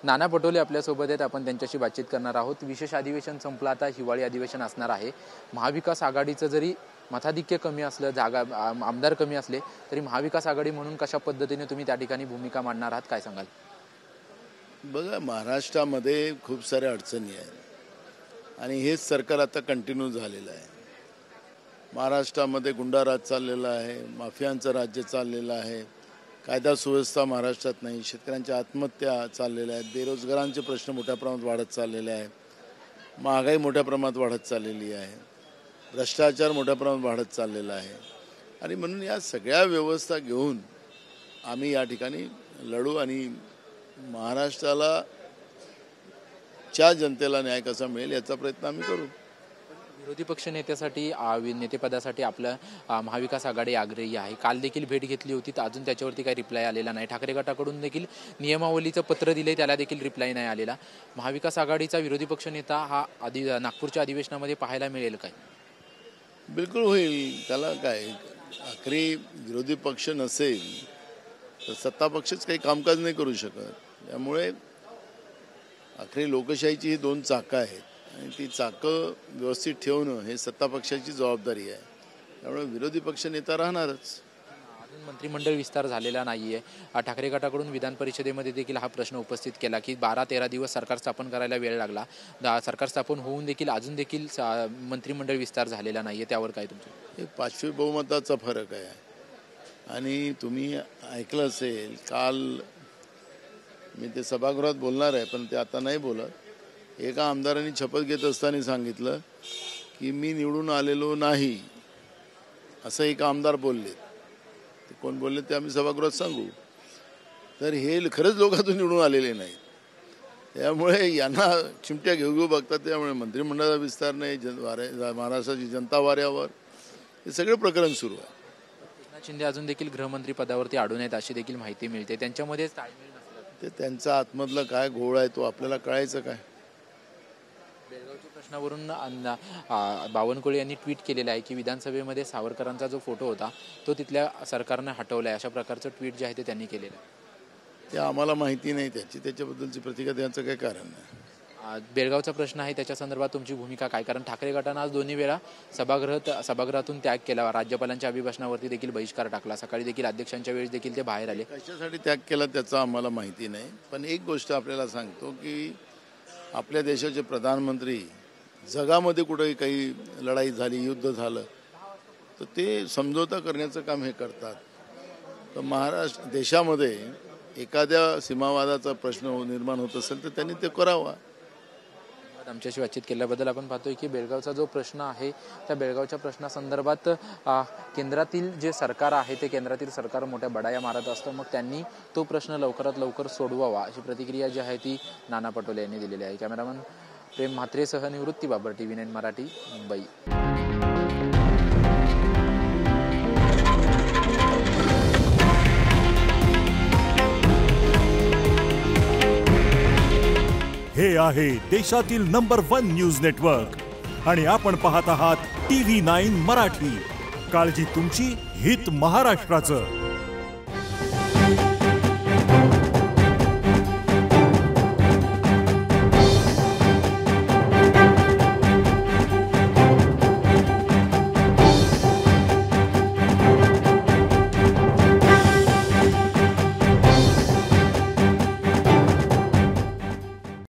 नाना पटोले आपल्यासोबत आहेत, आपण त्यांच्याशी बातचीत करणार आहोत। विशेष अधिवेशन संपलं, आता हिवाळी अधिवेशन असणार आहे। महाविकास आघाडीचं जरी मताधिक्य कमी असलं, जागा आमदार कमी असले तरी महाविकास आघाडी म्हणून कशा पद्धतीने तुम्ही त्या ठिकाणी भूमिका मांडणार आहात, काय सांगाल? बघा, महाराष्ट्रामध्ये खूप साऱ्या अडचणी आहेत आणि हेच सरकार आता कंटिन्यू झालेलं आहे। महाराष्ट्रामध्ये गुंडाराज चाललेला आहे, माफियांचं राज्य चाललेलं आहे, कायदा सुव्यवस्था महाराष्ट्रात नाही, शेतकऱ्यांच्या आत्महत्या चाललेल्या आहेत, बेरोजगारांचे प्रश्न मोठ्या प्रमाणात वाढत चाललेले आहे, महागाई मोठ्या प्रमाणात वाढत चाललेली आहे, भ्रष्टाचार मोठ्या प्रमाणात वाढत चाललेला आहे आणि म्हणून या सगळ्या व्यवस्था घेऊन आम्ही या ठिकाणी लढू आणि महाराष्ट्राला च्या जनतेला न्याय कसा मिळेल याचा प्रयत्न आम्ही करू। विरोधी पक्ष नेत्यासाठी नेतेपदासाठी आपलं महाविकास आघाडी आग्रही आहे। काल देखील भेट घेतली होती, तर अजून त्याच्यावरती काही रिप्लाय आलेला नाही। ठाकरे गटाकडून देखील नियमावलीचं पत्र दिले, त्याला देखील रिप्लाय नाही आलेला। महाविकास आघाडीचा विरोधी पक्ष नेता हा नागपूरच्या अधिवेशनामध्ये पाहायला मिळेल काय? बिलकुल होईल, त्याला काय, आखरी विरोधी पक्ष नसेल तर सत्ता पक्षच काही कामकाज नाही करू शकत। त्यामुळे आखरी लोकशाहीची ही दोन चाकं आहेत आणि ती चाकं व्यवस्थित ठेवणं हे सत्ता पक्षाची जबाबदारी आहे। त्यामुळे विरोधी पक्ष नेता राहणारच। अजून मंत्रिमंडळ विस्तार झालेला नाहीये। ठाकरे गटाकडून विधान परिषदेमध्ये देखील हा प्रश्न उपस्थित केला की 12-13 दिवस सरकार स्थापन करायला वेळ लागला, सरकार स्थापन होऊन देखील अजून देखील मंत्रिमंडळ विस्तार झालेला नाहीये, त्यावर काय तुमचं? हे 5वी बहुमताचा फरक आहे आणि तुम्ही ऐकलं असेल, काल मी ते सभागृहात बोलणार आहे पण ते आता नाही बोलत। एका आमदारांनी शपथ घेत असताना सांगितलं की मी निवडून आलेलो नाही, असं एक आमदार बोलले। ते कोण बोलले ते आम्ही सभागृहात सांगू। तर हे खरंच लोकांतून निवडून आलेले नाहीत, त्यामुळे यांना चिमट्या घेऊ घेऊ बघतात। त्यामुळे मंत्रिमंडळाचा विस्तार नाही, महाराष्ट्राची जनता वाऱ्यावर, हे सगळे प्रकरण सुरू आहे। एकनाथ शिंदे अजून देखील गृहमंत्री पदावरती अडून आहेत अशी देखील माहिती मिळते। त्यांच्यामध्येच ताळमेळ नसलं ते त्यांचा आतमधला काय घोळ आहे तो आपल्याला कळायचं काय? बेळगावच्या प्रश्नावरून बावनकुळे यांनी ट्विट केलेलं आहे की विधानसभेमध्ये सावरकरांचा जो फोटो होता तो तिथल्या सरकारने हटवलाय, अशा प्रकारचं ट्विट जे आहे ते त्यांनी केलेलं आहे। ते आम्हाला माहिती नाही, त्याच्याबद्दलची प्रतिक्रिया द्यायचं काही कारण नाही। बेळगावचा प्रश्न आहे, त्याच्या संदर्भात तुमची भूमिका काय? कारण ठाकरे गटानं आज दोन्ही वेळा सभागृहातून त्याग केला, राज्यपालांच्या अभिभाषणावरती देखील बहिष्कार टाकला, सकाळी देखील अध्यक्षांच्या वेळेस देखील ते बाहेर आले। कशासाठी त्याग केला त्याचं आम्हाला माहिती नाही, पण एक गोष्ट आपल्याला सांगतो की आपल्या देशाचे प्रधानमंत्री जगामध्ये कुठेही काही लढाई झाली, युद्ध झालं तर ते समझोता करण्याचं काम हे करतात। तर महाराष्ट्र देशामध्ये एखाद्या सीमावादाचा प्रश्न निर्माण होत असेल तर त्यांनी ते करावा। आमच्याशी बातचीत केल्याबद्दल आपण पाहतोय की बेळगावचा जो प्रश्न आहे त्या बेळगावच्या प्रश्नासंदर्भात केंद्रातील जे सरकार आहे ते केंद्रातील सरकार मोठ्या बडाया मारत असतं, मग त्यांनी तो प्रश्न लवकरात लवकर सोडवावा अशी प्रतिक्रिया जी आहे ती नाना पटोले यांनी दिलेली आहे। कॅमेरामन प्रेम म्हात्रेसह निवृत्ती बाबर, TV9 मराठी, मुंबई। हे आहे देशातील नंबर 1 न्यूज नेटवर्क आणि आपण पाहत आहात TV9 मराठी। काळजी तुमची, हित महाराष्ट्राचं।